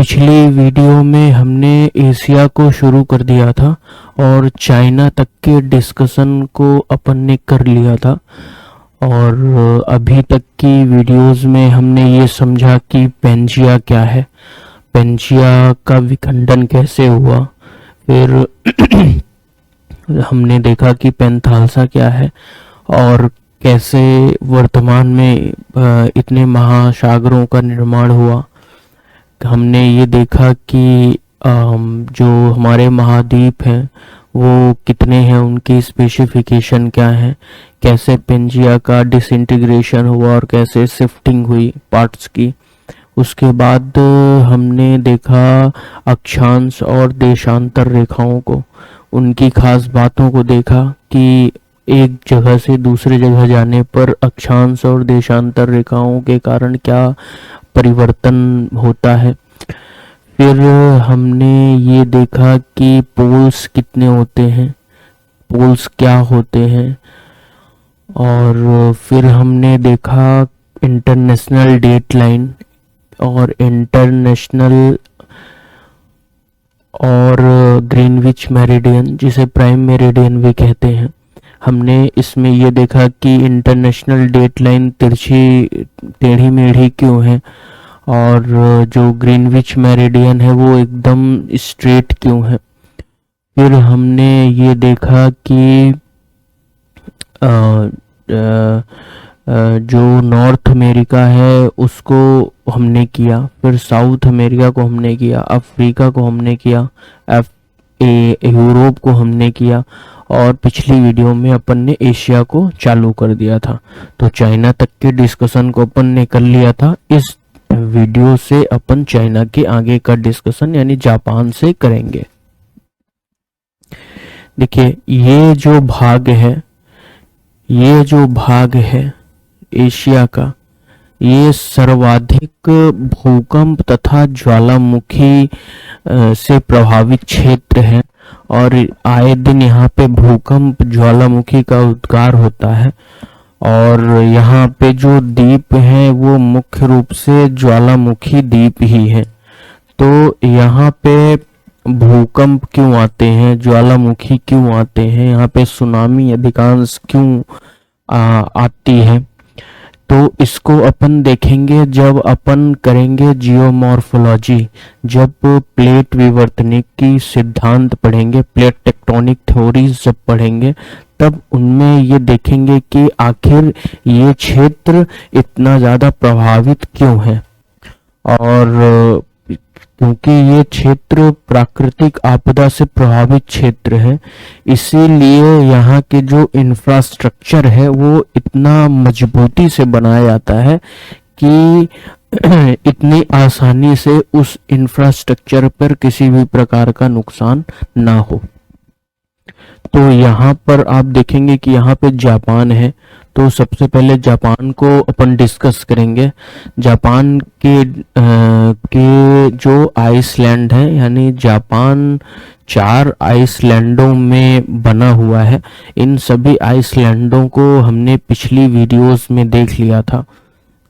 पिछली वीडियो में हमने एशिया को शुरू कर दिया था और चाइना तक के डिस्कशन को अपन ने कर लिया था। और अभी तक की वीडियोस में हमने ये समझा कि पेंजिया क्या है, पेंजिया का विखंडन कैसे हुआ। फिर हमने देखा कि पेंथालसा क्या है और कैसे वर्तमान में इतने महासागरों का निर्माण हुआ। हमने ये देखा कि जो हमारे महाद्वीप हैं वो कितने हैं, उनकी स्पेसिफिकेशन क्या है, कैसे पेंजिया का डिसइंटीग्रेशन हुआ और कैसे शिफ्टिंग हुई पार्ट्स की। उसके बाद हमने देखा अक्षांश और देशांतर रेखाओं को, उनकी खास बातों को देखा कि एक जगह से दूसरे जगह जाने पर अक्षांश और देशांतर रेखाओं के कारण क्या परिवर्तन होता है। फिर हमने ये देखा कि पोल्स कितने होते हैं, पोल्स क्या होते हैं। और फिर हमने देखा इंटरनेशनल डेटलाइन और इंटरनेशनल और ग्रीनविच मेरिडियन, जिसे प्राइम मेरिडियन भी कहते हैं। हमने इसमें ये देखा कि इंटरनेशनल डेटलाइन तिरछी टेढ़ी मेढ़ी क्यों है और जो ग्रीनविच मेरिडियन है वो एकदम स्ट्रेट क्यों है। फिर हमने ये देखा कि जो नॉर्थ अमेरिका है उसको हमने किया, फिर साउथ अमेरिका को हमने किया, अफ्रीका को हमने किया, यूरोप को हमने किया और पिछली वीडियो में अपन ने एशिया को चालू कर दिया था। तो चाइना तक के डिस्कशन को अपन ने कर लिया था। इस वीडियो से अपन चाइना के आगे का डिस्कशन यानी जापान से करेंगे। देखिए ये जो भाग है एशिया का, ये सर्वाधिक भूकंप तथा ज्वालामुखी से प्रभावित क्षेत्र है और आए दिन यहाँ पे भूकंप ज्वालामुखी का उद्गार होता है। और यहाँ पे जो द्वीप हैं वो मुख्य रूप से ज्वालामुखी द्वीप ही है। तो यहाँ पे भूकंप क्यों आते हैं, ज्वालामुखी क्यों आते हैं, यहाँ पे सुनामी अधिकांश क्यों आती है, तो इसको अपन देखेंगे जब अपन करेंगे जियोमॉर्फोलॉजी, जब प्लेट विवर्तनिक की सिद्धांत पढ़ेंगे, प्लेट टेक्टोनिक थ्योरीज जब पढ़ेंगे, तब उनमें ये देखेंगे कि आखिर ये क्षेत्र इतना ज़्यादा प्रभावित क्यों है। और क्योंकि ये क्षेत्र प्राकृतिक आपदा से प्रभावित क्षेत्र है, इसीलिए यहाँ के जो इंफ्रास्ट्रक्चर है वो इतना मजबूती से बनाया जाता है कि इतनी आसानी से उस इंफ्रास्ट्रक्चर पर किसी भी प्रकार का नुकसान ना हो। तो यहाँ पर आप देखेंगे कि यहाँ पे जापान है। तो सबसे पहले जापान को अपन डिस्कस करेंगे। जापान के जो आइसलैंड है, यानी जापान 4 आइसलैंडों में बना हुआ है। इन सभी आइसलैंडों को हमने पिछली वीडियोस में देख लिया था,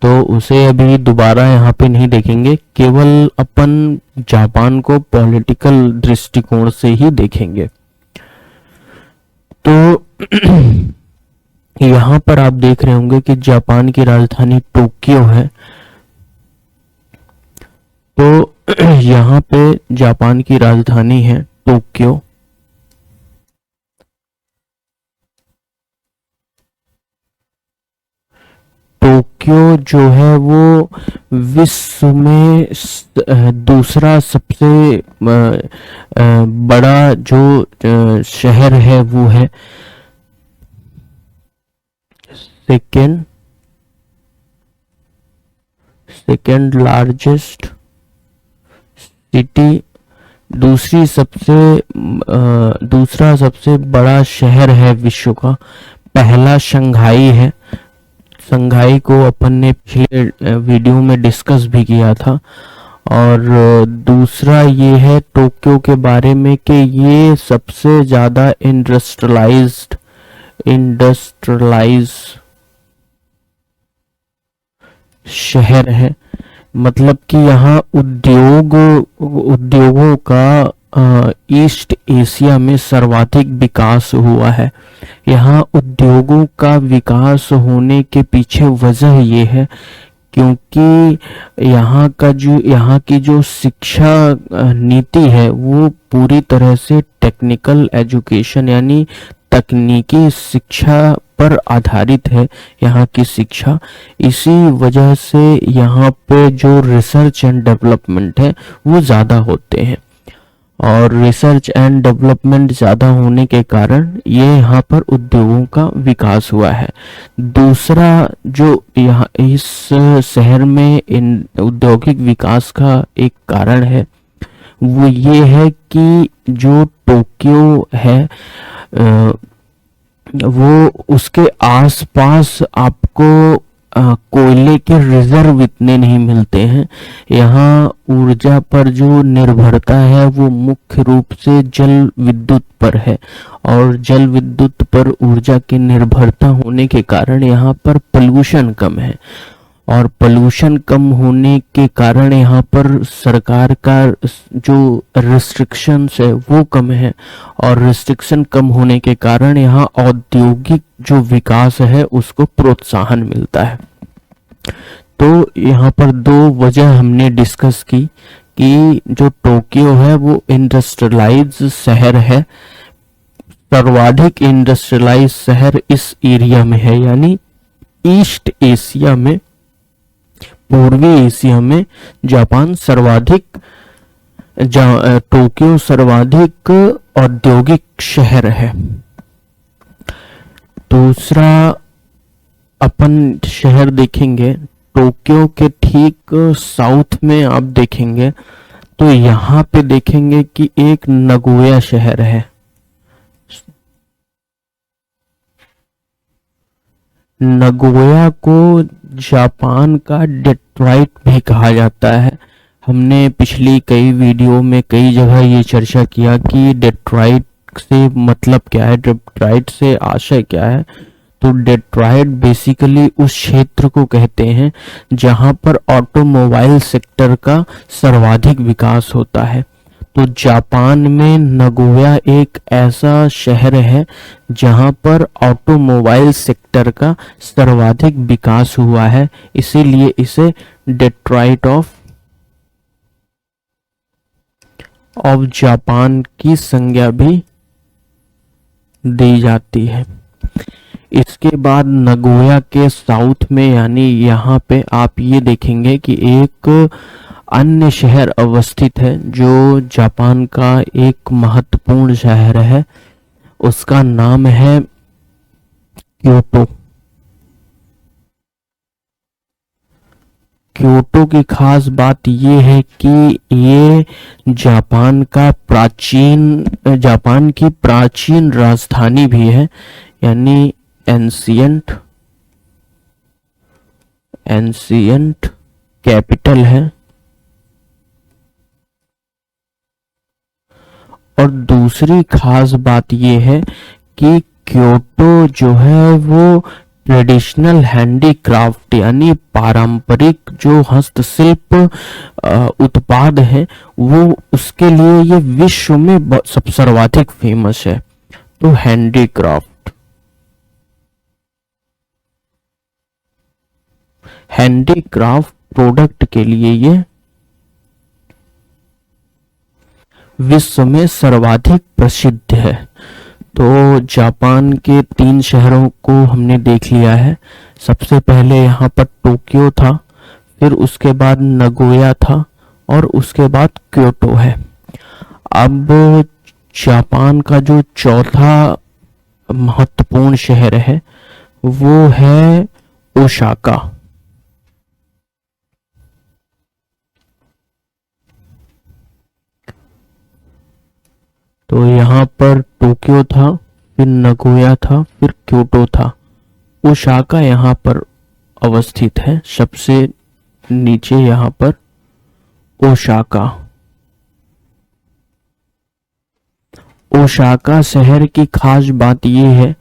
तो उसे अभी दोबारा यहाँ पे नहीं देखेंगे, केवल अपन जापान को पॉलिटिकल दृष्टिकोण से ही देखेंगे। तो यहाँ पर आप देख रहे होंगे कि जापान की राजधानी टोक्यो है। तो यहाँ पे जापान की राजधानी है टोक्यो। टोक्यो जो है वो विश्व में दूसरा सबसे बड़ा जो शहर है वो है सेकेंड लार्जेस्ट सिटी। दूसरा सबसे बड़ा शहर है विश्व का। पहला शंघाई है। शंघाई को अपन ने पिछले वीडियो में डिस्कस भी किया था। और दूसरा ये है टोक्यो के बारे में कि ये सबसे ज़्यादा इंडस्ट्रियलाइज्ड शहर है। मतलब कि यहाँ उद्योगों का ईस्ट एशिया में सर्वाधिक विकास हुआ है। यहाँ उद्योगों का विकास होने के पीछे वजह ये है क्योंकि यहाँ की जो शिक्षा नीति है वो पूरी तरह से टेक्निकल एजुकेशन यानी तकनीकी शिक्षा पर आधारित है यहाँ की शिक्षा। इसी वजह से यहाँ पे जो रिसर्च एंड डेवलपमेंट है वो ज़्यादा होते हैं और रिसर्च एंड डेवलपमेंट ज़्यादा होने के कारण ये यहाँ पर उद्योगों का विकास हुआ है। दूसरा जो यहाँ इस शहर में इन औद्योगिक विकास का एक कारण है वो ये है कि जो टोक्यो है वो उसके आसपास आपको कोयले के रिजर्व इतने नहीं मिलते हैं। यहाँ ऊर्जा पर जो निर्भरता है वो मुख्य रूप से जल विद्युत पर है और जल विद्युत पर ऊर्जा की निर्भरता होने के कारण यहाँ पर पोल्यूशन कम है और पोल्यूशन कम होने के कारण यहाँ पर सरकार का जो रिस्ट्रिक्शंस है वो कम है और रिस्ट्रिक्शन कम होने के कारण यहाँ औद्योगिक जो विकास है उसको प्रोत्साहन मिलता है। तो यहाँ पर दो वजह हमने डिस्कस की कि जो टोक्यो है वो इंडस्ट्रियलाइज्ड शहर है, सर्वाधिक इंडस्ट्रियलाइज्ड शहर इस एरिया में है यानी ईस्ट एशिया में, पूर्वी एशिया में जापान सर्वाधिक टोक्यो सर्वाधिक औद्योगिक शहर है। दूसरा अपन शहर देखेंगे टोक्यो के ठीक साउथ में, आप देखेंगे तो यहाँ पे देखेंगे कि एक नगोया शहर है। नगोया को जापान का डेट्रॉइट भी कहा जाता है। हमने पिछली कई वीडियो में कई जगह ये चर्चा किया कि डेट्रॉइट से मतलब क्या है, डेट्रॉइट से आशय क्या है। तो डेट्रॉइट बेसिकली उस क्षेत्र को कहते हैं जहां पर ऑटोमोबाइल सेक्टर का सर्वाधिक विकास होता है। तो जापान में नगोया एक ऐसा शहर है जहां पर ऑटोमोबाइल सेक्टर का सर्वाधिक विकास हुआ है, इसीलिए इसे डेट्रॉइट ऑफ जापान की संज्ञा भी दी जाती है। इसके बाद नगोया के साउथ में यानी यहाँ पे आप ये देखेंगे कि एक अन्य शहर अवस्थित है जो जापान का एक महत्वपूर्ण शहर है, उसका नाम है क्योटो। क्योटो की खास बात ये है कि ये जापान की प्राचीन राजधानी भी है यानी एंशियंट कैपिटल है। और दूसरी खास बात यह है कि क्योटो जो है वो ट्रेडिशनल हैंडीक्राफ्ट यानी पारंपरिक जो हस्तशिल्प उत्पाद है वो उसके लिए ये विश्व में सब सर्वाधिक फेमस है। तो हैंडीक्राफ्ट प्रोडक्ट के लिए ये विश्व में सर्वाधिक प्रसिद्ध है। तो जापान के 3 शहरों को हमने देख लिया है। सबसे पहले यहाँ पर टोक्यो था, फिर उसके बाद नगोया था और उसके बाद क्योटो है। अब जापान का जो चौथा महत्वपूर्ण शहर है वो है ओसाका। तो यहाँ पर टोक्यो था, फिर नगोया था, फिर क्योटो था। ओसाका यहाँ पर अवस्थित है, सबसे नीचे यहाँ पर ओसाका। ओसाका शहर की खास बात यह है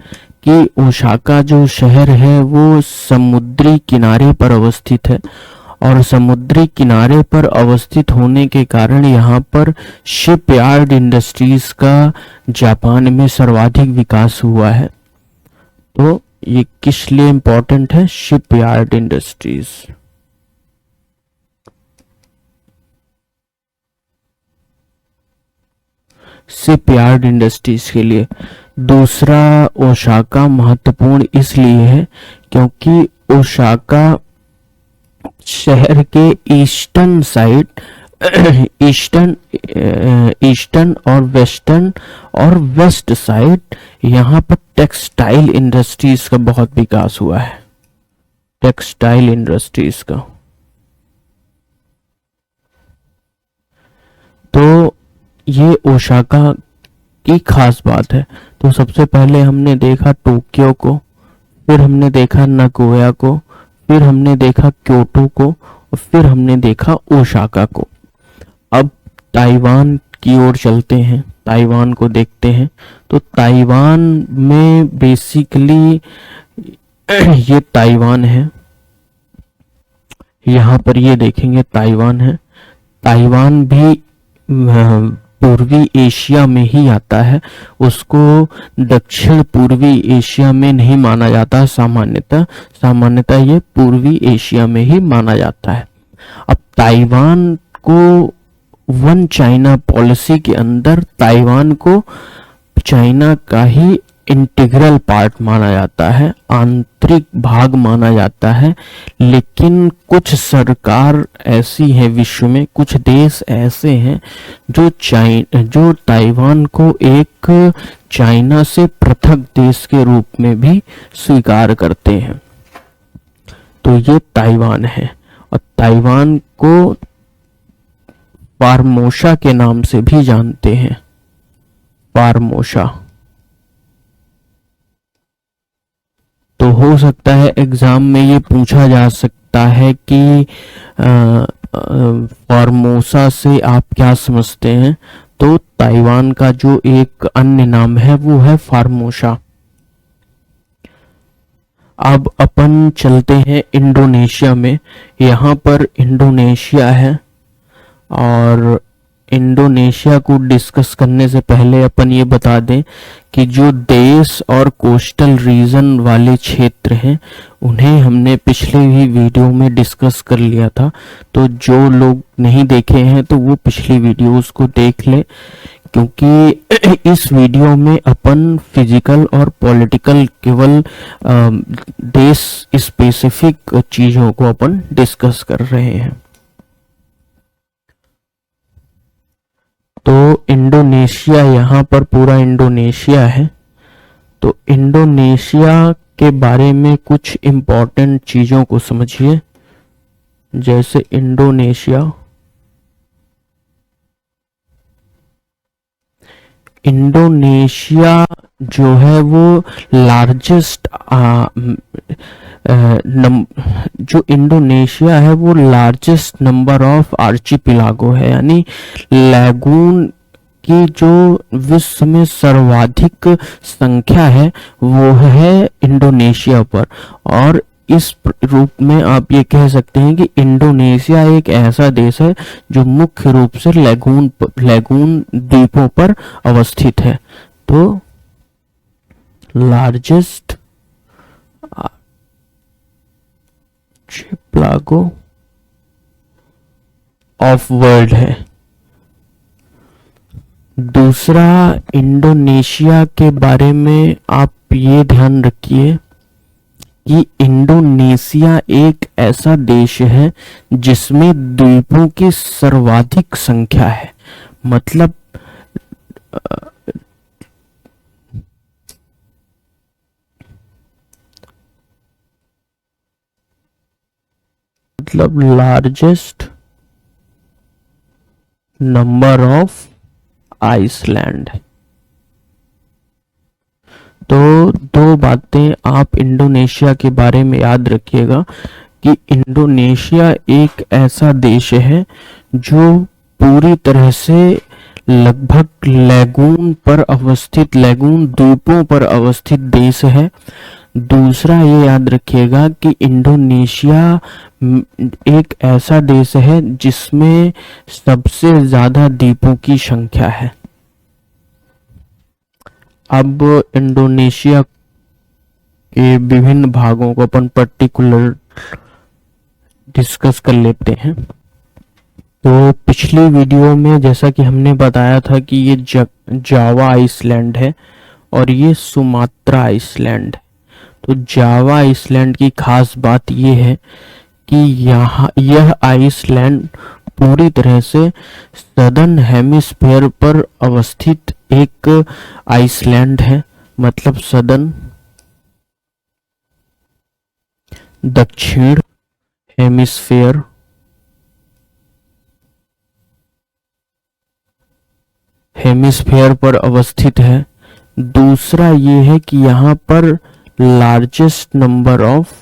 कि ओसाका जो शहर है वो समुद्री किनारे पर अवस्थित है और समुद्री किनारे पर अवस्थित होने के कारण यहाँ पर शिपयार्ड इंडस्ट्रीज का जापान में सर्वाधिक विकास हुआ है। तो ये किस लिए इंपॉर्टेंट है? Shipyard industries. शिपयार्ड इंडस्ट्रीज के लिए। दूसरा, ओसाका महत्वपूर्ण इसलिए है क्योंकि ओसाका शहर के ईस्टर्न साइड ईस्टर्न और वेस्ट साइड यहाँ पर टेक्सटाइल इंडस्ट्रीज का बहुत विकास हुआ है। टेक्सटाइल इंडस्ट्रीज का। तो ये ओसाका की खास बात है। तो सबसे पहले हमने देखा टोक्यो को, फिर हमने देखा नगोया को, फिर हमने देखा क्योटो को और फिर हमने देखा ओसाका को। अब ताइवान की ओर चलते हैं, ताइवान को देखते हैं। तो ताइवान में बेसिकली ये ताइवान है, यहाँ पर ये देखेंगे ताइवान है। ताइवान भी पूर्वी एशिया में ही आता है, उसको दक्षिण पूर्वी एशिया में नहीं माना जाता सामान्यतः ये पूर्वी एशिया में ही माना जाता है। अब ताइवान को वन चाइना पॉलिसी के अंदर ताइवान को चाइना का ही इंटीग्रल पार्ट माना जाता है, आंतरिक भाग माना जाता है। लेकिन कुछ सरकार ऐसी है विश्व में, कुछ देश ऐसे हैं जो ताइवान को एक चाइना से पृथक देश के रूप में भी स्वीकार करते हैं। तो ये ताइवान है और ताइवान को फार्मोसा के नाम से भी जानते हैं। फार्मोसा। तो हो सकता है एग्जाम में ये पूछा जा सकता है कि फार्मोसा से आप क्या समझते हैं? तो ताइवान का जो एक अन्य नाम है वो है फार्मोसा। अब अपन चलते हैं इंडोनेशिया में। यहाँ पर इंडोनेशिया है और इंडोनेशिया को डिस्कस करने से पहले अपन ये बता दें कि जो देश और कोस्टल रीजन वाले क्षेत्र हैं उन्हें हमने पिछले ही वीडियो में डिस्कस कर लिया था। तो जो लोग नहीं देखे हैं तो वो पिछली वीडियोस को देख ले, क्योंकि इस वीडियो में अपन फिजिकल और पॉलिटिकल केवल देश स्पेसिफिक चीजों को अपन डिस्कस कर रहे हैं। तो इंडोनेशिया, यहाँ पर पूरा इंडोनेशिया है। तो इंडोनेशिया के बारे में कुछ इम्पोर्टेंट चीजों को समझिए। जैसे इंडोनेशिया जो है वो लार्जेस्ट जो इंडोनेशिया है वो लार्जेस्ट नंबर ऑफ आर्चिपिलागो है, यानी लैगून की जो विश्व में सर्वाधिक संख्या है वो है इंडोनेशिया पर। और इस रूप में आप ये कह सकते हैं कि इंडोनेशिया एक ऐसा देश है जो मुख्य रूप से लैगून द्वीपों पर अवस्थित है। तो लार्जेस्ट आर्चिपिलागो ऑफ वर्ल्ड है। दूसरा, इंडोनेशिया के बारे में आप ये ध्यान रखिए कि इंडोनेशिया एक ऐसा देश है जिसमें द्वीपों की सर्वाधिक संख्या है। मतलब लार्जेस्ट नंबर ऑफ आइसलैंड। तो दो बातें आप इंडोनेशिया के बारे में याद रखिएगा कि इंडोनेशिया एक ऐसा देश है जो पूरी तरह से लगभग लैगून द्वीपों पर अवस्थित देश है। दूसरा ये याद रखिएगा कि इंडोनेशिया एक ऐसा देश है जिसमें सबसे ज्यादा द्वीपों की संख्या है। अब इंडोनेशिया के विभिन्न भागों को अपन पर्टिकुलर डिस्कस कर लेते हैं। तो पिछली वीडियो में जैसा कि हमने बताया था कि ये जावा आइसलैंड है और ये सुमात्रा आइसलैंड है। तो जावा आइसलैंड की खास बात ये है कि यह आइसलैंड पूरी तरह से सदर्न हेमिस्फीयर पर अवस्थित एक आइसलैंड है, मतलब सदर्न दक्षिण हेमिस्फीयर पर अवस्थित है। दूसरा ये है कि यहाँ पर लार्जेस्ट नंबर ऑफ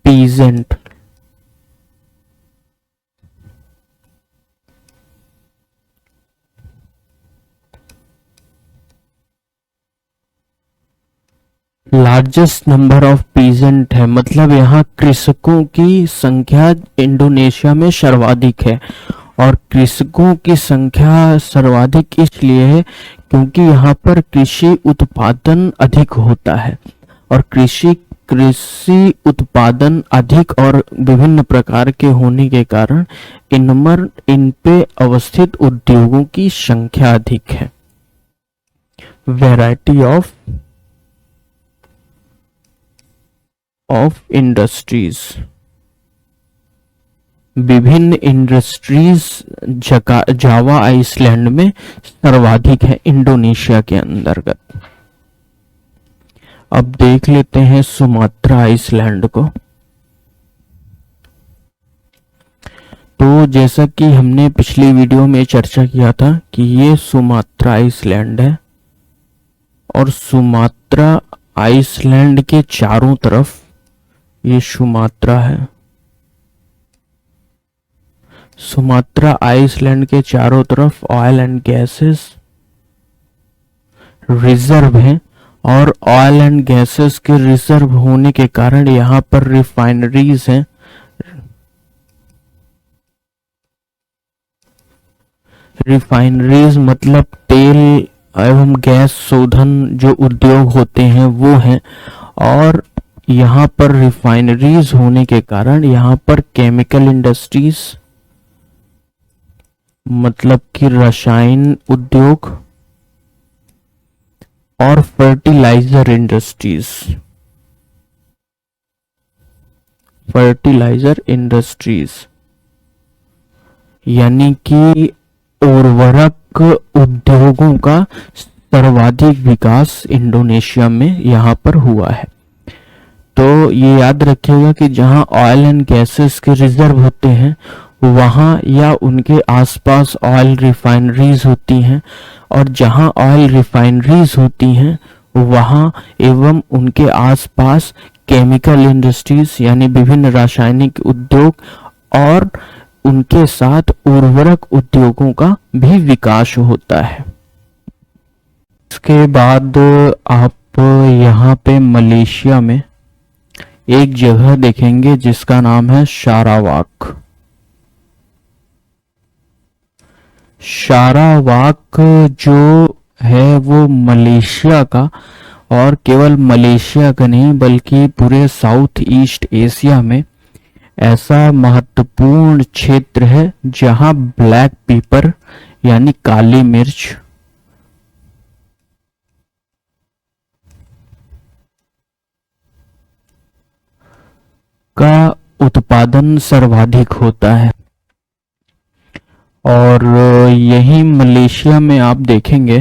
पीजेंट है, मतलब यहाँ कृषकों की संख्या इंडोनेशिया में सर्वाधिक है। और कृषकों की संख्या सर्वाधिक इसलिए है क्योंकि यहाँ पर कृषि उत्पादन अधिक होता है, और कृषि उत्पादन अधिक और विभिन्न प्रकार के होने के कारण इन पे अवस्थित उद्योगों की संख्या अधिक है। वैरायटी ऑफ इंडस्ट्रीज, विभिन्न इंडस्ट्रीज जावा आइसलैंड में सर्वाधिक है इंडोनेशिया के अंतर्गत। अब देख लेते हैं सुमात्रा आइसलैंड को। तो जैसा कि हमने पिछली वीडियो में चर्चा किया था कि ये सुमात्रा आइसलैंड है, और सुमात्रा आइसलैंड के चारों तरफ ये सुमात्रा है। सुमात्रा आइसलैंड के चारों तरफ ऑयल एंड गैसेस रिजर्व हैं, और ऑयल एंड गैसेस के रिजर्व होने के कारण यहाँ पर रिफाइनरीज हैं। रिफाइनरीज मतलब तेल एवं गैस शोधन जो उद्योग होते हैं वो हैं, और यहाँ पर रिफाइनरीज होने के कारण यहाँ पर केमिकल इंडस्ट्रीज मतलब कि रसायन उद्योग और फर्टिलाइजर इंडस्ट्रीज यानी कि उर्वरक उद्योगों का सर्वाधिक विकास इंडोनेशिया में यहाँ पर हुआ है। तो ये याद रखिएगा कि जहाँ ऑयल एंड गैसेस के रिजर्व होते हैं वहाँ या उनके आसपास ऑयल रिफाइनरीज होती हैं, और जहाँ ऑयल रिफाइनरीज होती हैं वहाँ एवं उनके आसपास केमिकल इंडस्ट्रीज यानी विभिन्न रासायनिक उद्योग और उनके साथ उर्वरक उद्योगों का भी विकास होता है। इसके बाद आप यहाँ पे मलेशिया में एक जगह देखेंगे जिसका नाम है सारावाक। सारावाक जो है वो मलेशिया का, और केवल मलेशिया का नहीं बल्कि पूरे साउथ ईस्ट एशिया में ऐसा महत्वपूर्ण क्षेत्र है जहां ब्लैक पेपर यानी काली मिर्च का उत्पादन सर्वाधिक होता है। और यही मलेशिया में आप देखेंगे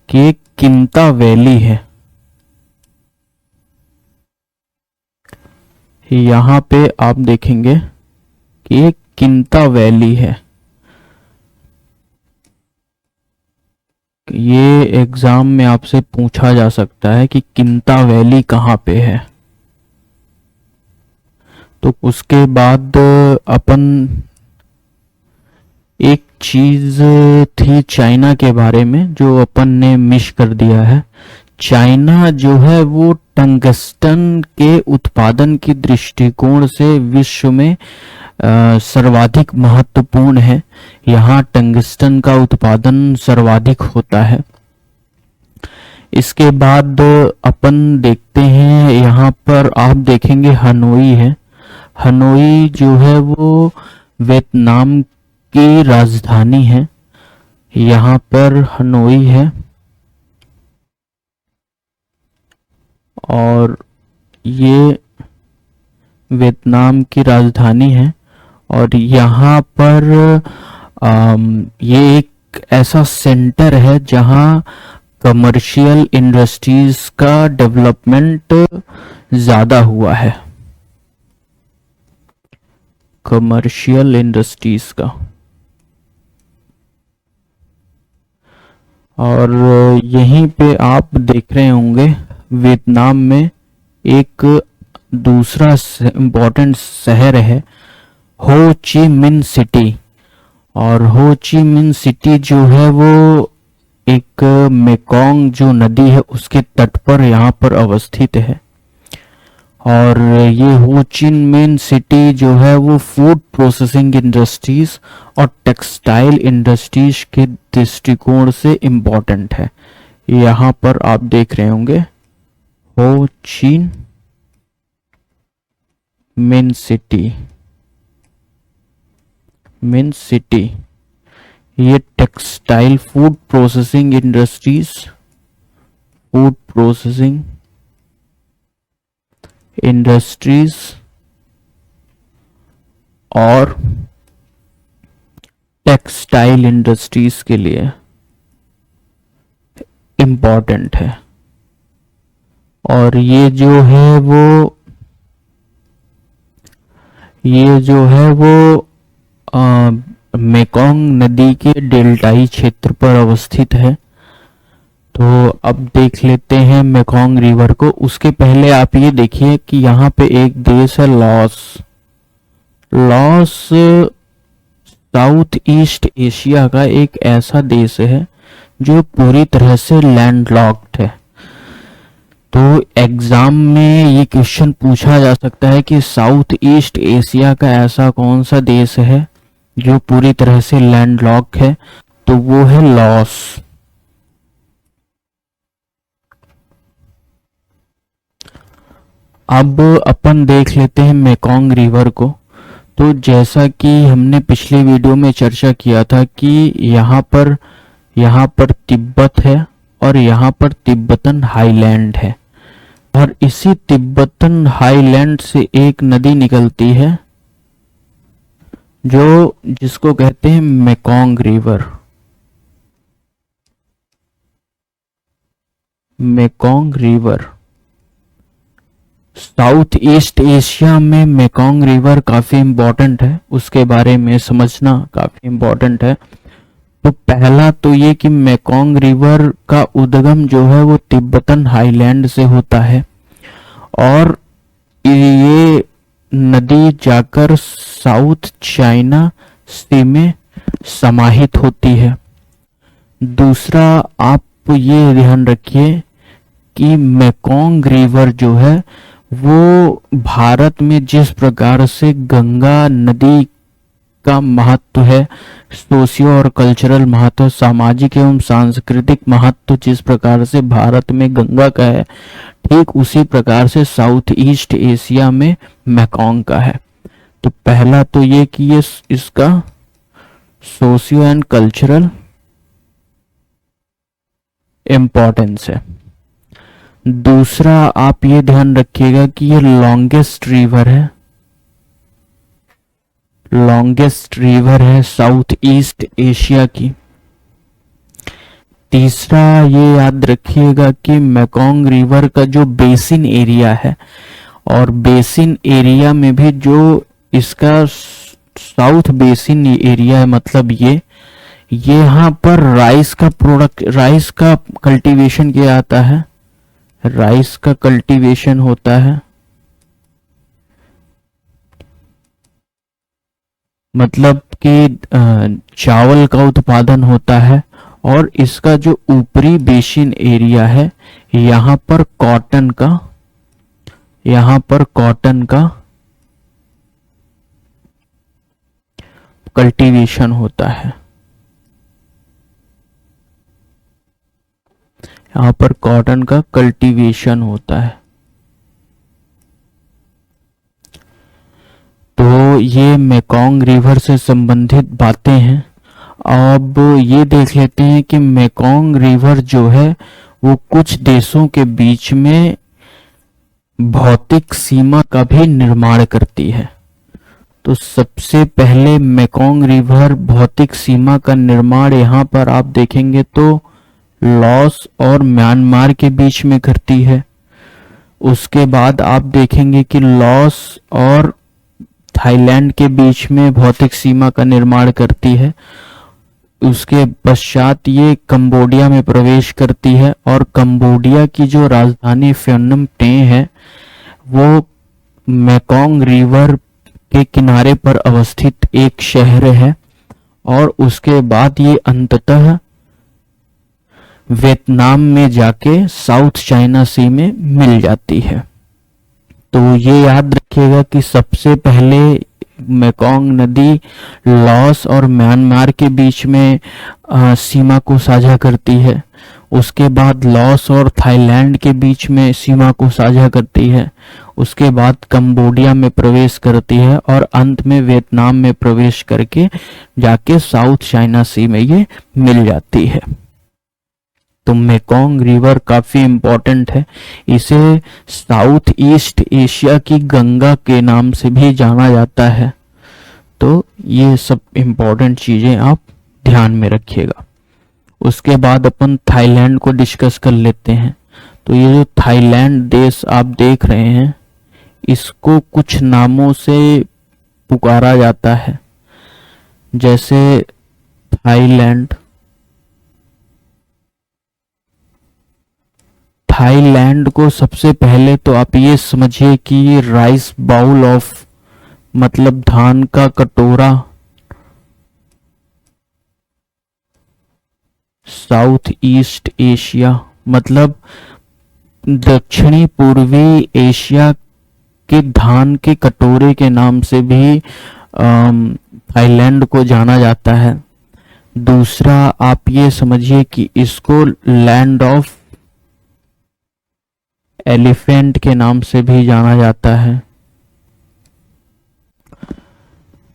कि एक किंता वैली है। यहाँ पे आप देखेंगे कि एक किंता वैली है। ये एग्जाम में आपसे पूछा जा सकता है कि किंता वैली कहाँ पे है। तो उसके बाद अपन एक चीज थी चाइना के बारे में जो अपन ने मिस कर दिया है। चाइना जो है वो टंगस्टन के उत्पादन की दृष्टिकोण से विश्व में सर्वाधिक महत्वपूर्ण है। यहाँ टंगस्टन का उत्पादन सर्वाधिक होता है। इसके बाद अपन देखते हैं, यहाँ पर आप देखेंगे हनोई है। हनोई जो है वो वियतनाम की राजधानी है। यहाँ पर हनोई है और ये वियतनाम की राजधानी है। और यहाँ पर ये एक ऐसा सेंटर है जहाँ कमर्शियल इंडस्ट्रीज का डेवलपमेंट ज़्यादा हुआ है, कमर्शियल इंडस्ट्रीज का। और यहीं पे आप देख रहे होंगे वियतनाम में एक दूसरा इम्पोर्टेंट शहर है हो ची मिन सिटी। और हो ची मिन सिटी जो है वो एक मेकोंग जो नदी है उसके तट पर यहाँ पर अवस्थित है। और ये हो ची मिन सिटी जो है वो फूड प्रोसेसिंग इंडस्ट्रीज और टेक्सटाइल इंडस्ट्रीज के दृष्टिकोण से इम्पोर्टेंट है। यहाँ पर आप देख रहे होंगे हो ची मिन सिटी, मिन सिटी। ये textile food processing industries, food processing industries और टेक्सटाइल इंडस्ट्रीज के लिए इम्पोर्टेंट है। और ये जो है वो मेकोंग नदी के डेल्टाई क्षेत्र पर अवस्थित है। तो अब देख लेते हैं मेकोंग रिवर को। उसके पहले आप ये देखिए कि यहाँ पे एक देश है loss. Loss south east Asia का एक ऐसा देश है जो पूरी तरह से लैंडलॉक्ड है। तो एग्जाम में ये क्वेश्चन पूछा जा सकता है कि साउथ ईस्ट एशिया का ऐसा कौन सा देश है जो पूरी तरह से लैंडलॉक है, तो वो है लॉस। अब अपन देख लेते हैं मेकोंग रिवर को। तो जैसा कि हमने पिछले वीडियो में चर्चा किया था कि यहाँ पर तिब्बत है और यहाँ पर तिब्बतन हाईलैंड है। और इसी तिब्बतन हाईलैंड से एक नदी निकलती है जिसको कहते हैं Mekong river. Mekong river south east Asia में मेकोंग रिवर काफी इम्पोर्टेंट है, उसके बारे में समझना काफी इम्पोर्टेंट है। तो पहला तो ये कि मेकोंग रिवर का उद्गम जो है वो तिब्बतन हाईलैंड से होता है और ये नदी जाकर साउथ चाइना सी में समाहित होती है। दूसरा आप ये ध्यान रखिए कि मेकोंग रिवर जो है वो भारत में जिस प्रकार से गंगा नदी का महत्व है, सोशियो और कल्चरल महत्व, सामाजिक एवं सांस्कृतिक महत्व जिस प्रकार से भारत में गंगा का है, ठीक उसी प्रकार से साउथ ईस्ट एशिया में मेकोंग का है। तो पहला तो ये कि ये इसका सोशियो एंड कल्चरल इम्पोर्टेंस है। दूसरा आप ये ध्यान रखिएगा कि ये लॉन्गेस्ट रिवर है साउथ ईस्ट एशिया की। तीसरा ये याद रखिएगा कि मेकोंग रिवर का जो बेसिन एरिया है, और बेसिन एरिया में भी जो इसका साउथ बेसिन एरिया है, मतलब ये यहाँ पर राइस का कल्टीवेशन किया जाता है, राइस का कल्टीवेशन होता है, मतलब कि चावल का उत्पादन होता है। और इसका जो ऊपरी बेसिन एरिया है, यहाँ पर कॉटन का कल्टीवेशन होता है। यहाँ पर कॉटन का कल्टीवेशन होता है। तो ये मेकोंग रिवर से संबंधित बातें हैं। अब ये देख लेते हैं कि मेकोंग रिवर जो है वो कुछ देशों के बीच में भौतिक सीमा का भी निर्माण करती है। तो सबसे पहले मेकोंग रिवर भौतिक सीमा का निर्माण यहाँ पर आप देखेंगे तो लाओस और म्यांमार के बीच में करती है। उसके बाद आप देखेंगे कि लाओस और थाईलैंड के बीच में भौतिक सीमा का निर्माण करती है। उसके पश्चात ये कंबोडिया में प्रवेश करती है और कंबोडिया की जो राजधानी फ्योनम पें है वो मेकोंग रिवर के किनारे पर अवस्थित एक शहर है। और उसके बाद ये अंततः वियतनाम में जाके साउथ चाइना सी में मिल जाती है। तो ये याद रखिएगा कि सबसे पहले मेकोंग नदी लाओस और म्यांमार के बीच में सीमा को साझा करती है। उसके बाद लाओस और थाईलैंड के बीच में सीमा को साझा करती है। उसके बाद कंबोडिया में प्रवेश करती है और अंत में वियतनाम में प्रवेश करके जाके साउथ चाइना सी में ये मिल जाती है। तो मेकोंग रिवर काफी इंपॉर्टेंट है। इसे साउथ ईस्ट एशिया की गंगा के नाम से भी जाना जाता है। तो ये सब इंपॉर्टेंट चीजें आप ध्यान में रखिएगा। उसके बाद अपन थाईलैंड को डिस्कस कर लेते हैं। तो ये जो थाईलैंड देश आप देख रहे हैं इसको कुछ नामों से पुकारा जाता है, जैसे थाईलैंड को सबसे पहले तो आप ये समझिए कि ये राइस बाउल ऑफ मतलब धान का कटोरा साउथ ईस्ट एशिया मतलब दक्षिणी पूर्वी एशिया के धान के कटोरे के नाम से भी थाईलैंड को जाना जाता है। दूसरा आप ये समझिए कि इसको लैंड ऑफ एलिफेंट के नाम से भी जाना जाता है।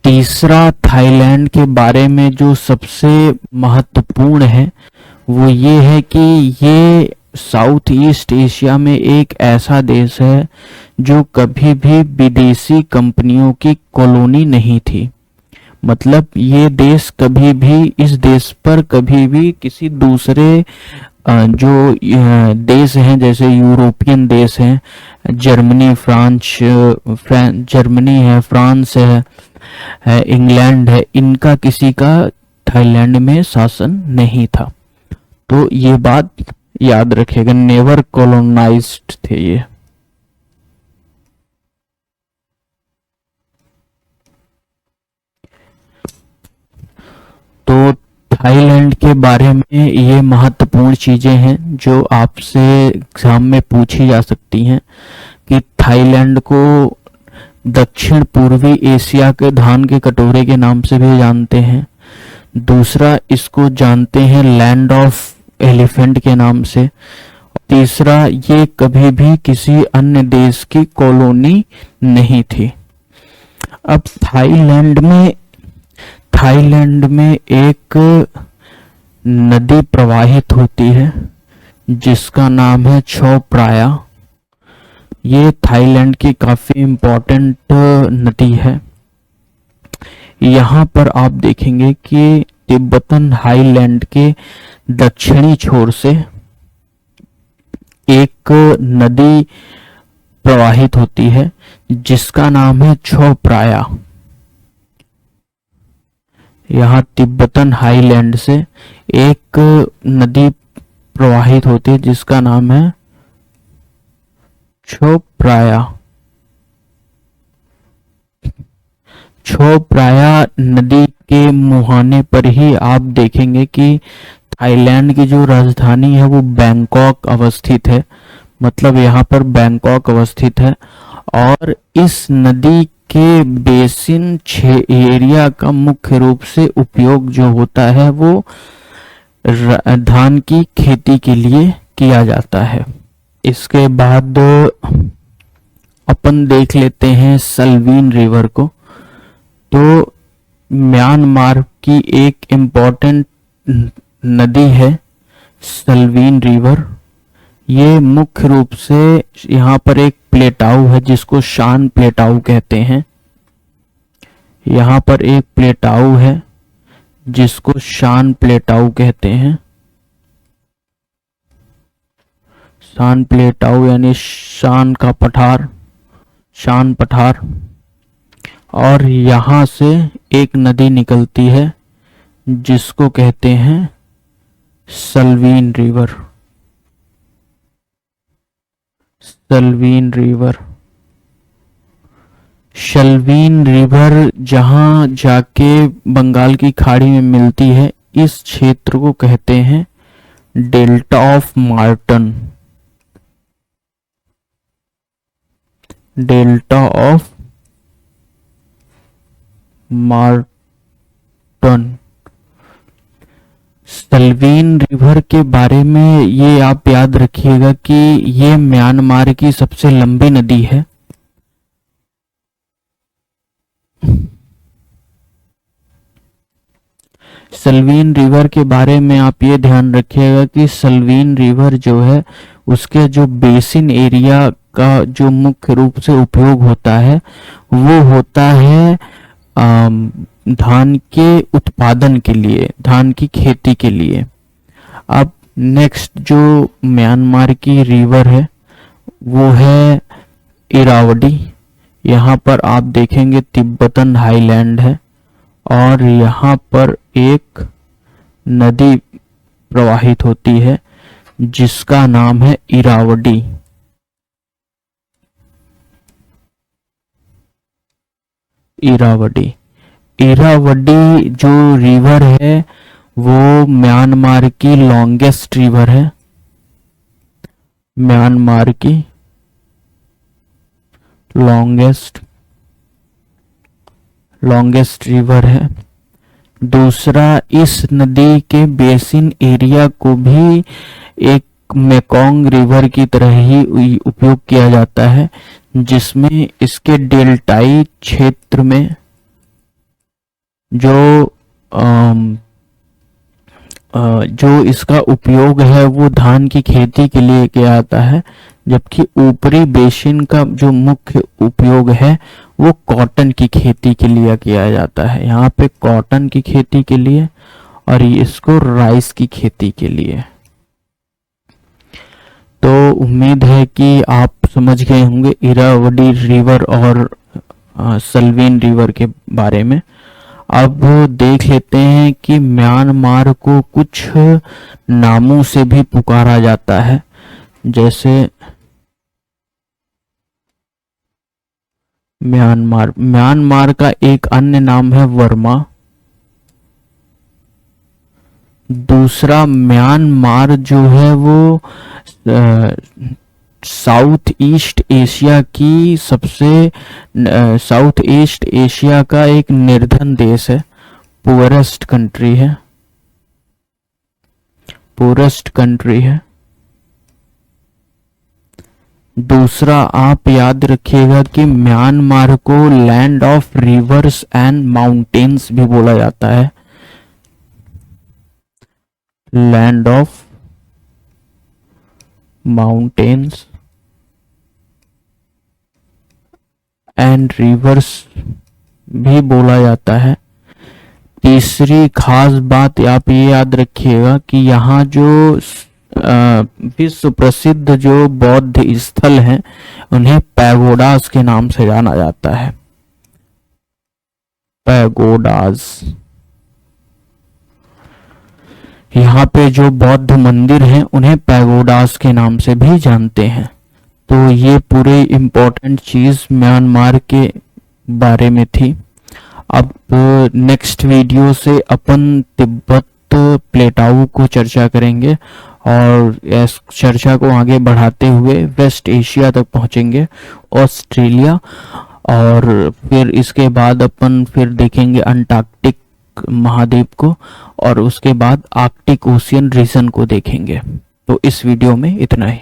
तीसरा थाईलैंड के बारे में जो सबसे महत्वपूर्ण है वो ये है कि ये साउथ ईस्ट एशिया में एक ऐसा देश है जो कभी भी विदेशी कंपनियों की कॉलोनी नहीं थी। मतलब ये देश कभी भी इस देश पर कभी भी किसी दूसरे जो देश हैं जैसे यूरोपियन देश हैं, जर्मनी है, फ्रांस है, इंग्लैंड है, इनका किसी का थाईलैंड में शासन नहीं था। तो ये बात याद रखिएगा, नेवर कॉलोनाइज्ड थे ये। तो थाईलैंड के बारे में ये महत्वपूर्ण चीजें हैं जो आपसे एग्जाम में पूछी जा सकती हैं कि थाईलैंड को दक्षिण पूर्वी एशिया के धान के कटोरे के नाम से भी जानते हैं। दूसरा इसको जानते हैं लैंड ऑफ एलिफेंट के नाम से। तीसरा ये कभी भी किसी अन्य देश की कॉलोनी नहीं थी। अब थाईलैंड में एक नदी प्रवाहित होती है जिसका नाम है छो प्राया। ये थाईलैंड की काफी इम्पोर्टेंट नदी है। यहाँ पर आप देखेंगे कि तिब्बतन हाईलैंड के दक्षिणी छोर से एक नदी प्रवाहित होती है जिसका नाम है छो प्राया। यहाँ तिब्बतन हाईलैंड से एक नदी प्रवाहित होती है जिसका नाम है छो प्राया। छो प्राया नदी के मुहाने पर ही आप देखेंगे कि थाईलैंड की जो राजधानी है वो बैंकॉक अवस्थित है, मतलब यहाँ पर बैंकॉक अवस्थित है। और इस नदी के बेसिन एरिया का मुख्य रूप से उपयोग जो होता है वो धान की खेती के लिए किया जाता है। इसके बाद अपन देख लेते हैं सल्वीन रिवर को। तो म्यांमार की एक इम्पॉर्टेंट नदी है सल्वीन रिवर। ये मुख्य रूप से यहाँ पर एक प्लेटाऊ है जिसको शान प्लेटाऊ कहते हैं। यहाँ पर एक प्लेटाऊ है जिसको शान प्लेटाऊ कहते हैं। शान प्लेटाऊ यानी शान का पठार, शान पठार। और यहाँ से एक नदी निकलती है जिसको कहते हैं सल्वीन रिवर। सल्वीन रिवर, सल्वीन रिवर जहाँ जाके बंगाल की खाड़ी में मिलती है, इस क्षेत्र को कहते हैं delta of Martaban. Delta of Martaban. Salween river के बारे में ये आप याद रखिएगा कि ये म्यांमार की सबसे लंबी नदी है। सल्वीन रिवर के बारे में आप ये ध्यान रखिएगा कि सल्वीन रिवर जो है उसके जो बेसिन एरिया का जो मुख्य रूप से उपयोग होता है वो होता है धान के उत्पादन के लिए, धान की खेती के लिए। अब नेक्स्ट जो म्यांमार की रिवर है वो है इरावडी। यहाँ पर आप देखेंगे तिब्बतन हाईलैंड है और यहाँ पर एक नदी प्रवाहित होती है जिसका नाम है इरावडी। इरावडी, इरावडी जो रिवर है वो म्यांमार की लॉन्गेस्ट रिवर है। म्यांमार की लॉन्गेस्ट रिवर है। दूसरा, इस नदी के बेसिन एरिया को भी एक मेकोंग रिवर की तरह ही उपयोग किया जाता है, जिसमें इसके डेल्टाई क्षेत्र में जो इसका उपयोग है वो धान की खेती के लिए किया जाता है, जबकि ऊपरी बेसिन का जो मुख्य उपयोग है वो कॉटन की खेती के लिए किया जाता है। यहाँ पे कॉटन की खेती के लिए और इसको राइस की खेती के लिए। तो उम्मीद है कि आप समझ गए होंगे इरावडी रिवर और सल्वीन रिवर के बारे में। अब देख लेते हैं कि म्यांमार को कुछ नामों से भी पुकारा जाता है, जैसे म्यांमार का एक अन्य नाम है वर्मा। दूसरा, म्यांमार जो है वो साउथ ईस्ट एशिया का एक निर्धन देश है, पुअरेस्ट कंट्री है। दूसरा, आप याद रखिएगा कि म्यांमार को land of reverse and mountains भी बोला जाता है। Land of mountains and reverse भी बोला जाता है। तीसरी खास बात आप ये याद रखिएगा कि यहाँ जो विश्व प्रसिद्ध जो बौद्ध स्थल हैं उन्हें पैगोडास के नाम से जाना जाता है। पैगोडास, यहाँ पे जो बौद्ध मंदिर हैं उन्हें पैगोडास के नाम से भी जानते हैं। तो ये पूरे इम्पोर्टेंट चीज म्यांमार के बारे में थी। अब नेक्स्ट वीडियो से अपन तिब्बत प्लेटाऊ को चर्चा करेंगे और इस चर्चा को आगे बढ़ाते हुए वेस्ट एशिया तक पहुंचेंगे, ऑस्ट्रेलिया, और फिर इसके बाद अपन फिर देखेंगे अंटार्कटिक महाद्वीप को, और उसके बाद आर्कटिक ओशियन रीजन को देखेंगे। तो इस वीडियो में इतना ही।